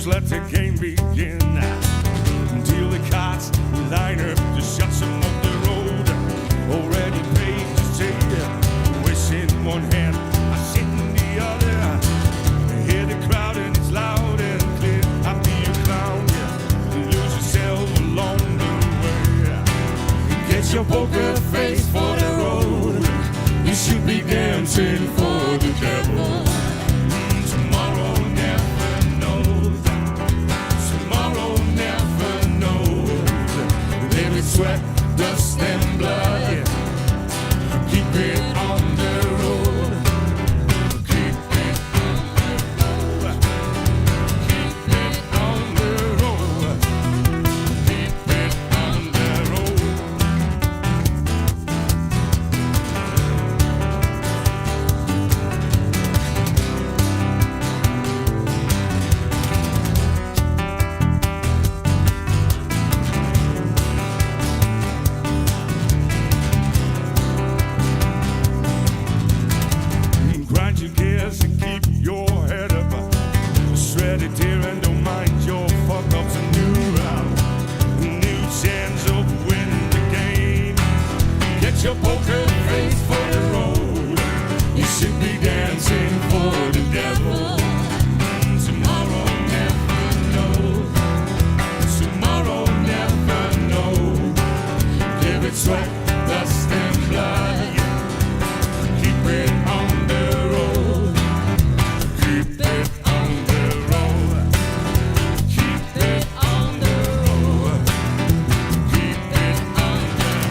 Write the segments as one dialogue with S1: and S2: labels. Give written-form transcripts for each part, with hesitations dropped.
S1: let the game begin. Until the cards line up to shut some up the road. Already paid to say, wish in one hand, I sit in the other. Hear the crowd and it's loud and clear. I'll be a clown, yeah. You lose yourself along the way. Get your poker face for the road. You should be dancing for the devil. Tomorrow never knows. Tomorrow never knows. There is sweat, dust and blood. Yeah. Keep it on the road. Keep it on the road. Keep it on the road. Keep it on the road. Grind your gears and keep your head up. Shred it here and don't mind your fuck-ups. A new round, a new chance of winning the game. Get your poker face for the road. You should be dancing for the devil. Tomorrow never knows. Tomorrow never knows. Give it sweat, dust and blood. Keep it on the road. Keep it on the road. Keep it on the road. Keep it on the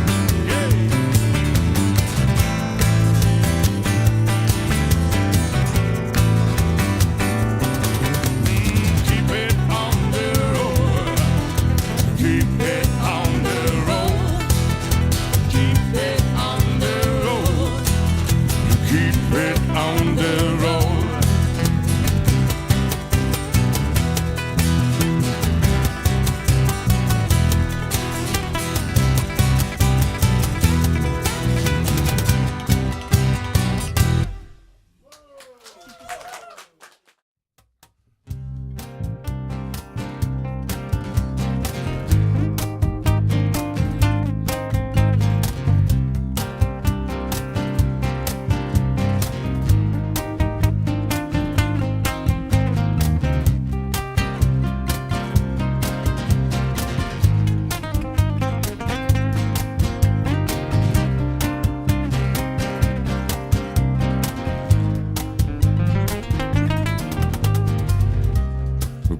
S1: road. Yeah. Keep it on the road. Keep it on the road. Keep it on the road. Keep it on the road.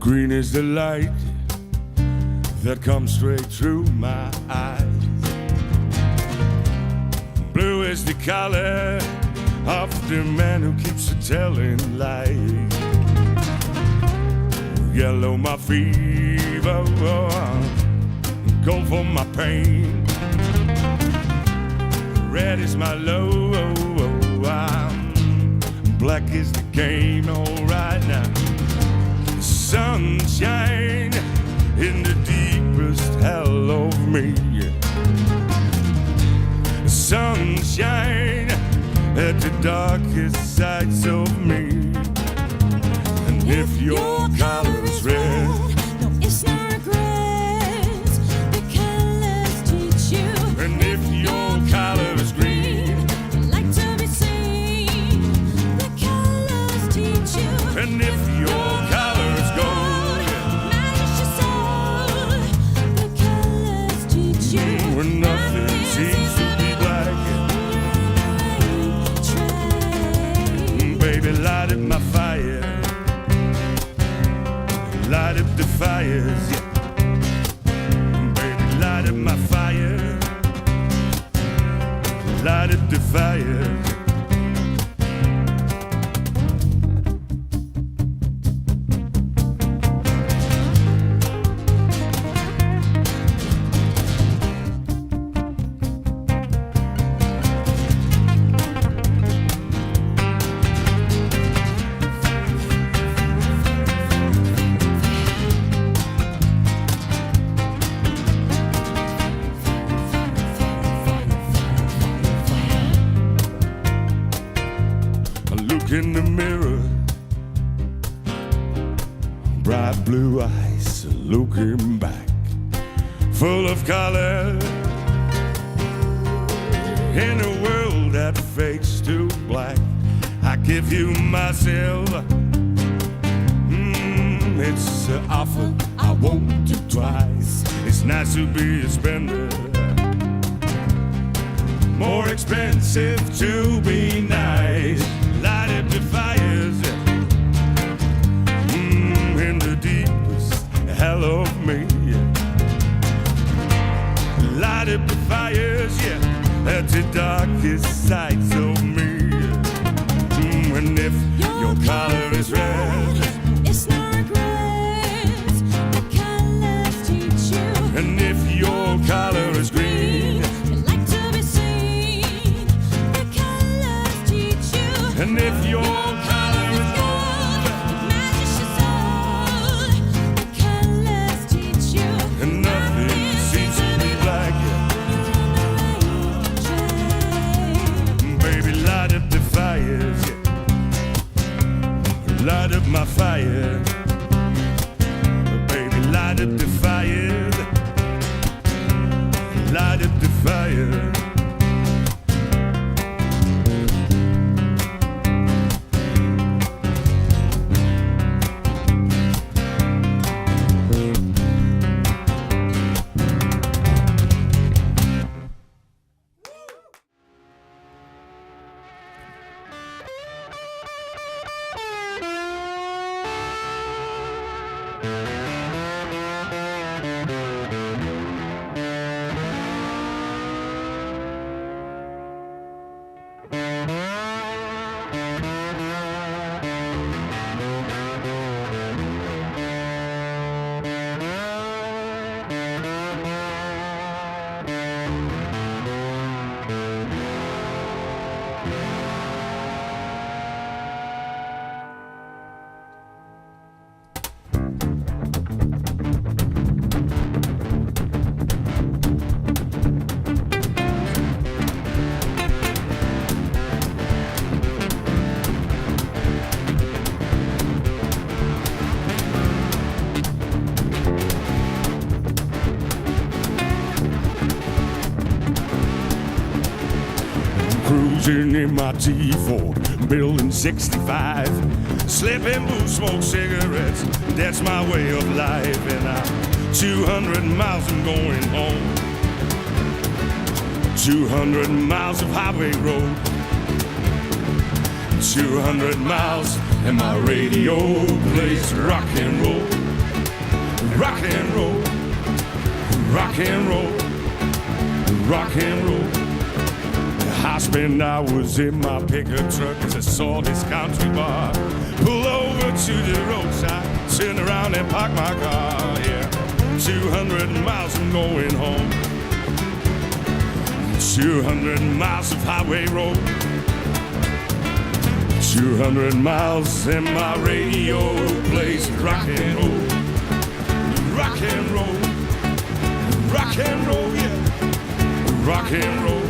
S1: Green is the light that comes straight through my eyes. Blue is the color of the man who keeps telling lies. Yellow my fever, gold for my pain. Red is my low, black is the game. All right now. Sunshine in the deepest hell of me. Sunshine at the darkest sides of me. And if your color is red,
S2: no, it's no regret. The colors teach you.
S1: and if your color is green,
S2: You like to be seen. The colors teach you.
S1: and if your color is gold,
S2: Match your soul. The colors teach you.
S1: when nothing seems to be black, baby, light up my fire. Light up the fires, yeah. Baby, light up my fire. Light up the fire. look in the mirror, bright blue eyes looking back, full of color, in a world that fades to black. I give you myself. It's an offer I won't do twice. It's nice to be a spender, more expensive to be nice. Light up the fires in the deepest hell of me. Light up the fires, yeah, at the darkest sides of me. And if your color is red,
S2: it's no regrets. The colors teach you.
S1: and if your color is green,
S2: you like to be seen. The colors teach you.
S1: and if your color is gold,
S2: matches your soul. The colors teach you.
S1: and nothing seems to be black. Baby, light up the fires, light up my fire. Baby, light up the fire, light up the fire. Cruising in my T4, building 65, slipping blue smoke cigarettes, that's my way of life. And I'm 200 miles I'm going home, 200 miles of highway road, 200 miles and my radio plays rock and roll, rock and roll, rock and roll, rock and roll. I spend hours in my pickup truck as I saw this country bar. Pull over to the roadside, turn around and park my car. Yeah, 200 miles I'm going home, 200 miles of highway road, 200 miles and my radio plays rock and roll, rock and roll, rock and roll, yeah, rock and roll.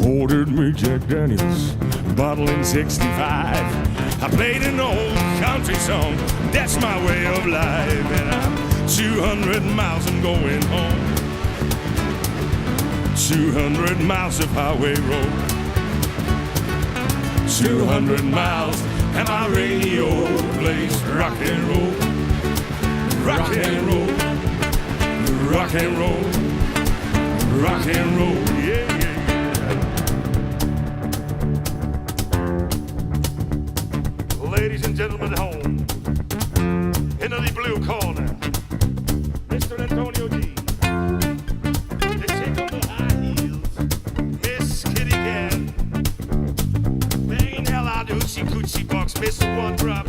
S1: Ordered me Jack Daniels, bottle in 65. I played an old country song, that's my way of life. And I'm 200 miles I'm going home, 200 miles of highway road, 200 miles and my radio plays rock and roll, rock and roll, rock and roll, rock and roll, yeah. Ladies and gentlemen at home, into the blue corner, Mr. Antonio G. The chick on the high heels, Miss Kitty Cat. Banging hell out of hoochie coochie box, Miss One Drop.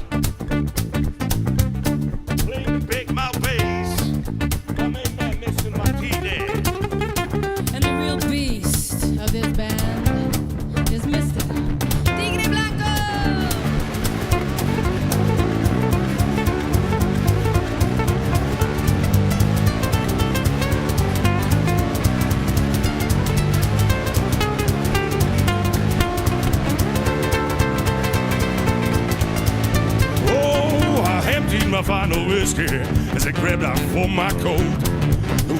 S1: final whiskey as I grabbed out for my coat.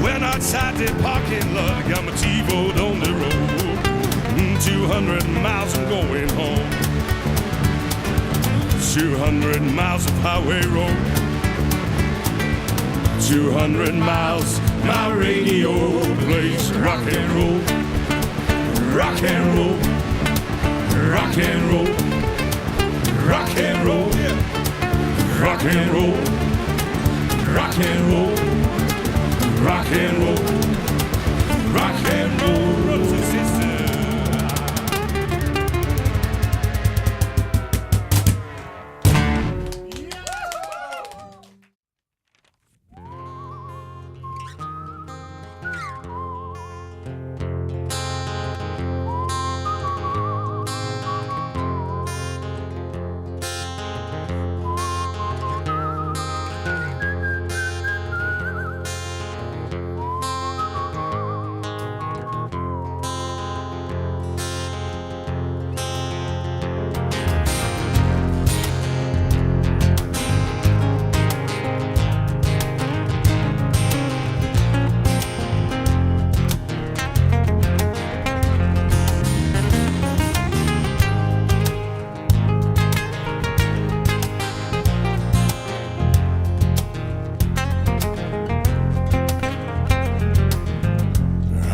S1: Went outside the parking lot, got my T-Boat on the road. 200 miles I'm going home. 200 miles of highway road. 200 miles, my radio plays rock and roll. Rock and roll. Rock and roll. Rock and roll. Rock and roll. Rock and roll. Rock and roll. Rock and roll. Brothers and sisters.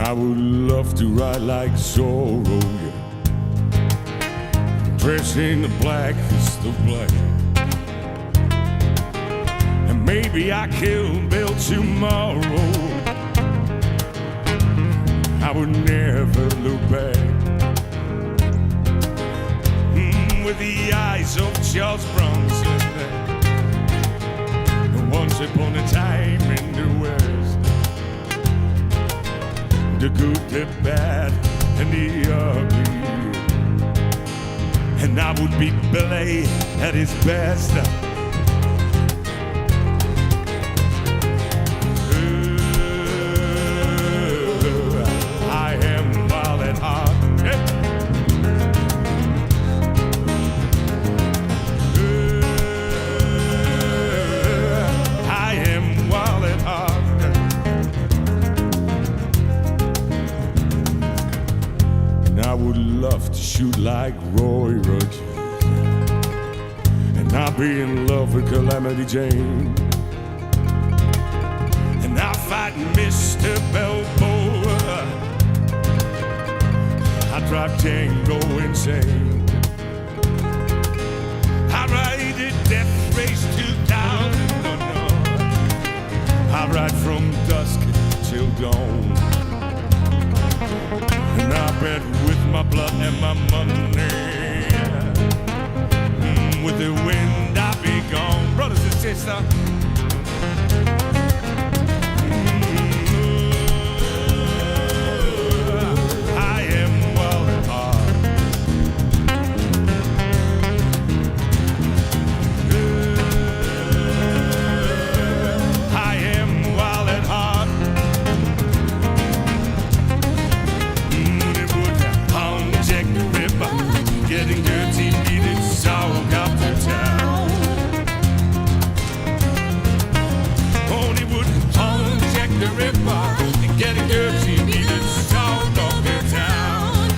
S1: I would love to ride like Zorro, yeah. Dressed in the blackest of black. And maybe I kill Bill tomorrow. I would never look back. With the eyes of Charles Bronson. Once upon a time in the West. The good, the bad, and the ugly. And I would be Billy at his best. I am wild at heart. I am wild at heart. I would love to shoot like Roy Rogers. And I'll be in love with Calamity Jane. And I'll fight Mr. Balboa. I drive Django insane. I ride the death race 2000. I ride from dusk till dawn. And I bet with my blood and my money, with the wind I'll be gone. Brothers and sisters, I am wild at heart. I am wild at heart. Getting dirty, beating sound out to town. Hollywood, Jack the Ripper. Getting dirty, beating sound out to town.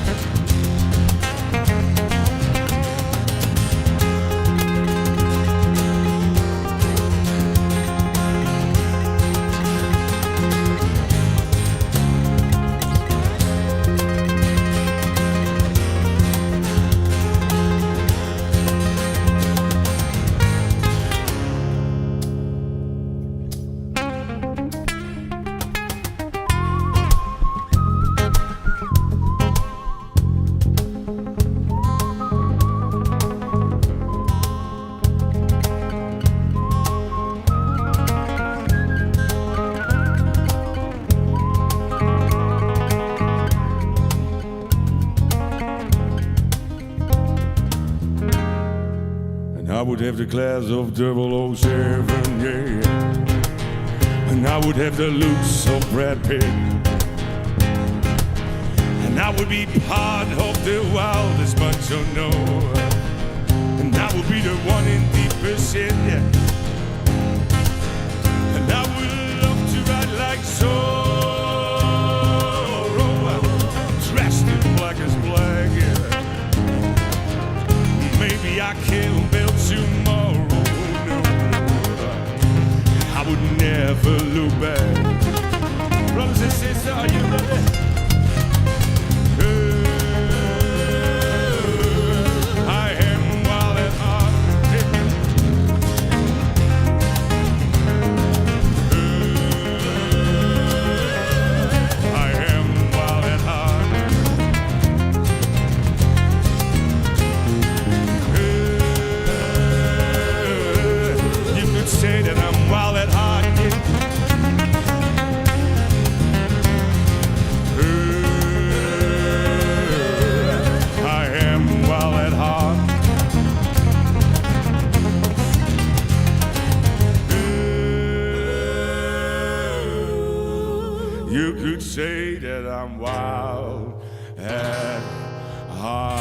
S1: I would have the class of 007, yeah. And I would have the looks of Brad Pitt. And I would be part of the wildest bunch, oh no. And I would be the one in deep pursuit, yeah. I can't build tomorrow. No, I would never look back. Brothers and sisters, are you ready? I am wild at heart. I am wild at heart. You could say that I'm wild at heart. I am wild at heart. You could say that I'm wild at heart.